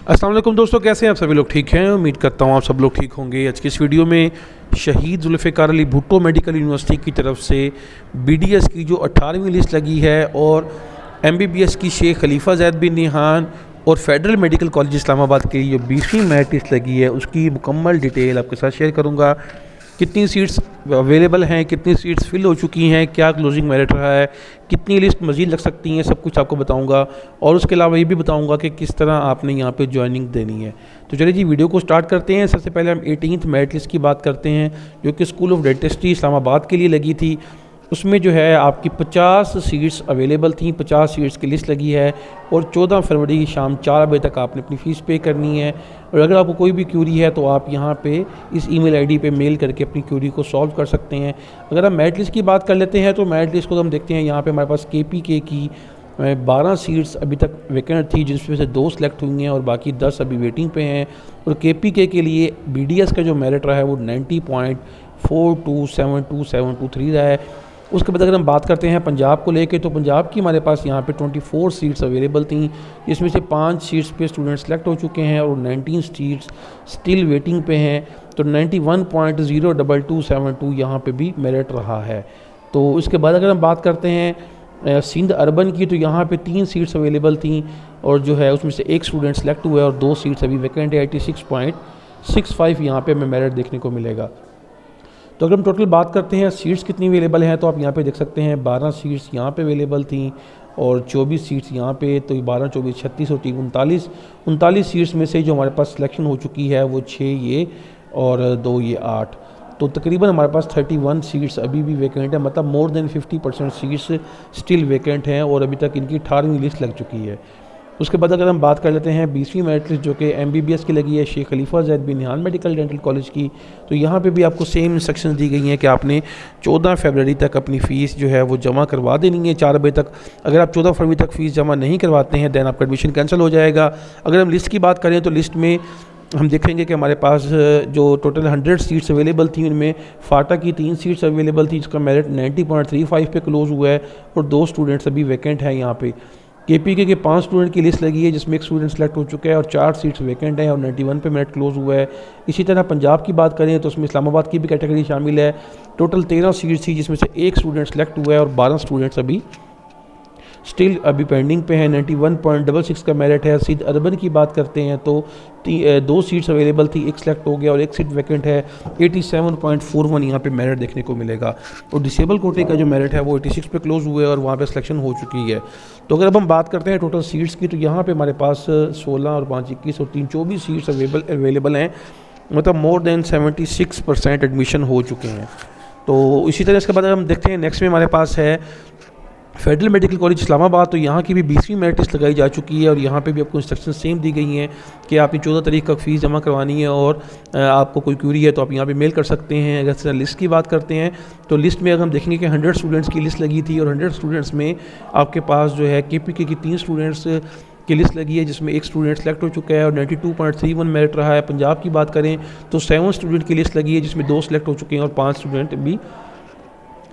अस्सलाम वालेकुम दोस्तों, कैसे हैं आप सभी लोग? ठीक हैं, उम्मीद करता हूँ आप सब लोग ठीक होंगे। आज की इस वीडियो में शहीद जुल्फ़िकार अली भुट्टो मेडिकल यूनिवर्सिटी की तरफ से BDS की जो 18वीं लिस्ट लगी है और MBBS की शेख खलीफा ज़ैद बिन निहान और फेडरल मेडिकल कॉलेज इस्लामाबाद के लिए जो 20वीं मेरिट लिस्ट लगी है उसकी मुकम्मल डिटेल आपके साथ शेयर करूँगा। कितनी सीट्स अवेलेबल हैं, कितनी सीट्स फिल हो चुकी हैं, क्या क्लोजिंग मेरिट रहा है, कितनी लिस्ट मज़ीद लग सकती हैं, सब कुछ आपको बताऊंगा। और उसके अलावा ये भी बताऊंगा कि किस तरह आपने यहाँ पे ज्वाइनिंग देनी है। तो चलिए जी, वीडियो को स्टार्ट करते हैं। सबसे पहले हम 18th मेरिट लिस्ट की बात करते हैं जो कि स्कूल ऑफ डेंटिस्ट्री इस्लामाबाद के लिए लगी थी। उसमें जो है आपकी 50 सीट्स अवेलेबल थी, 50 सीट्स की लिस्ट लगी है और 14 फरवरी शाम 4 बजे तक आपने अपनी फ़ीस पे करनी है। और अगर आपको कोई भी क्यूरी है तो आप यहाँ पे इस ईमेल आईडी पे मेल करके अपनी क्यूरी को सॉल्व कर सकते हैं। अगर हम मेरिट लिस्ट की बात कर लेते हैं तो मेरिट लिस्ट को हम देखते हैं। यहाँ पे हमारे पास KPK की 12 सीट्स अभी तक वैकेंट थी, जिसमें से 2 सेलेक्ट हुई हैं और बाकी 10 अभी वेटिंग पे हैं। और KPK के लिए BDS का जो मेरिट रहा है वो 90.427273 रहा है। उसके बाद अगर हम बात करते हैं पंजाब को लेके, तो पंजाब की हमारे पास यहाँ पे 24 सीट्स अवेलेबल थी, जिसमें से 5 सीट्स पे स्टूडेंट सेलेक्ट हो चुके हैं और 19 सीट्स स्टिल वेटिंग पे हैं। तो 91.02272 यहाँ पे भी मेरिट रहा है। तो इसके बाद अगर हम बात करते हैं सिंध अर्बन की, तो यहाँ पे 3 सीट्स अवेलेबल थी और जो है उसमें से 1 स्टूडेंट सेलेक्ट हुआ है और 2 सीट्स अभी वैकेंट है। 86.65 यहाँ पे हमें मेरिट देखने को मिलेगा। तो अगर हम टोटल बात करते हैं सीट्स कितनी अवेलेबल हैं, तो आप यहाँ पे देख सकते हैं 12 सीट्स यहाँ पे अवेलेबल थी और 24 सीट्स यहाँ पे। तो 12, 24, 36 और 39 सीट्स में से जो हमारे पास सिलेक्शन हो चुकी है वो 6 ये और 2 ये 8। तो तकरीबन हमारे पास 31 सीट्स अभी भी वैकेंट है, मतलब more than 50% seats still vacant हैं और अभी तक इनकी 18वीं लिस्ट लग चुकी है। उसके बाद अगर हम बात कर लेते हैं 20वीं मेरिट लिस्ट जो कि MBBS की लगी है शेख खलीफा ज़ैद बिन निहान मेडिकल डेंटल कॉलेज की। तो यहाँ पे भी आपको सेम इंस्ट्रक्शंस दी गई हैं कि आपने 14 फरवरी तक अपनी फ़ीस जो है वो जमा करवा देनी है 4 बजे तक। अगर आप 14 फरवरी तक फ़ीस जमा नहीं करवाते हैं दैन आपका एडमिशन कैंसिल हो जाएगा। अगर हम लिस्ट की बात करें तो लिस्ट में हम देखेंगे कि हमारे पास जो टोटल 100 सीट्स अवेलेबल थी उनमें फाटा की 3 सीट्स अवेलेबल थी, जिसका मेरिट 90.35 पे क्लोज़ हुआ है और 2 स्टूडेंट्स अभी वैकेंट हैं। यहाँ पे KPK के 5 स्टूडेंट की लिस्ट लगी है, जिसमें 1 स्टूडेंट सेलेक्ट हो चुका है और 4 सीट्स वैकेंट हैं और 91 पे मेरिट क्लोज़ हुआ है। इसी तरह पंजाब की बात करें तो उसमें इस्लामाबाद की भी कैटेगरी शामिल है। टोटल 13 सीट्स थी, जिसमें से 1 स्टूडेंट सेलेक्ट हुआ है और 12 स्टूडेंट्स अभी स्टिल अभी पेंडिंग पे है। 91.66 का मेरिट है। सिंध अर्बन की बात करते हैं तो 2 सीट्स अवेलेबल थी, 1 सेलेक्ट हो गया और 1 सीट वैकेंट है। 87.41 यहाँ पे मेरिट देखने को मिलेगा। और डिसेबल कोटे का जो मेरिट है वो 86 पे क्लोज हुए और वहाँ पे सिलेक्शन हो चुकी है। तो अगर अब हम बात करते हैं टोटल सीट्स की, तो यहाँ पे हमारे पास 16 और 5 21 और 3 24 सीट्स अवेलेबल हैं, मतलब मोर देन 76% एडमिशन हो चुके हैं। तो इसी तरह इसके बाद हम देखते हैं नेक्स्ट में हमारे पास है फेडरल मेडिकल कॉलेज इस्लामाबाद। तो यहाँ की भी 20वीं मेरिट लिस्ट लगाई जा चुकी है और यहाँ पे भी आपको इंस्ट्रक्शन सेम दी गई हैं कि आपने 14 तारीख तक फ़ीस जमा करवानी है और आपको कोई क्यूरी है तो आप यहाँ पे मेल कर सकते हैं। अगर लिस्ट की बात करते हैं तो लिस्ट में अगर हम देखेंगे कि 100 स्टूडेंट्स की लिस्ट लगी थी और 100 स्टूडेंट्स में आपके पास जो है KPK की 3 स्टूडेंट्स की लिस्ट लगी है, जिसमें 1 स्टूडेंट सेलेक्ट हो चुका है और 92.31 मेरिट रहा है। पंजाब की बात करें तो 7 स्टूडेंट की लिस्ट लगी है, जिसमें 2 सेलेक्ट हो चुके हैं और 5 स्टूडेंट भी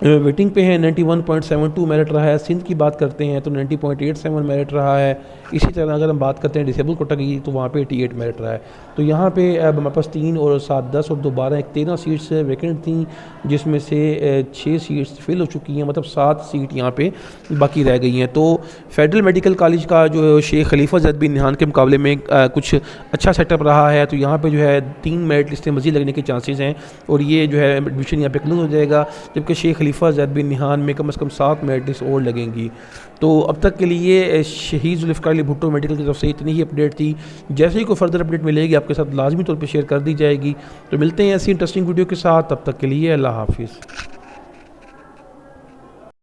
वेटिंग पे हैं। 91.72 मेरिट रहा है। सिंध की बात करते हैं तो 90.87 मेरिट रहा है। इसी तरह अगर हम बात करते हैं डिसेबल कोटा की तो वहाँ पे 88 मेरिट रहा है। तो यहाँ पे अब हमारे पास 3 और 7 10 और 2 12 13 सीट्स वैकेंट थी, जिसमें से 6 सीट्स फिल हो चुकी हैं, मतलब 7 सीट यहाँ पे बाकी रह गई हैं। तो फेडरल मेडिकल कॉलेज का जो शेख खलीफा ज़ैद बिन निहान के मुकाबले में कुछ अच्छा सेटअप रहा है। तो यहाँ पर जो है 3 मेरिट लिस्टें मज़ीद लगने के चांसेस हैं और ये जो है एडमिशन यहाँ पे क्लोज हो जाएगा, जबकि शेख खलीफा ज़ैद बिन निहान में कम से कम 7 मेरिट लिस्ट और लगेंगी। तो अब तक के लिए शहीद जुल्फ़िकार अली भुट्टो मेडिकल की तरफ से इतनी ही अपडेट थी। जैसे ही कोई फर्दर अपडेट मिलेगी आपके साथ लाजमी तौर पे शेयर कर दी जाएगी। तो मिलते हैं ऐसी इंटरेस्टिंग वीडियो के साथ, तब तक के लिए अल्लाह हाफिज़।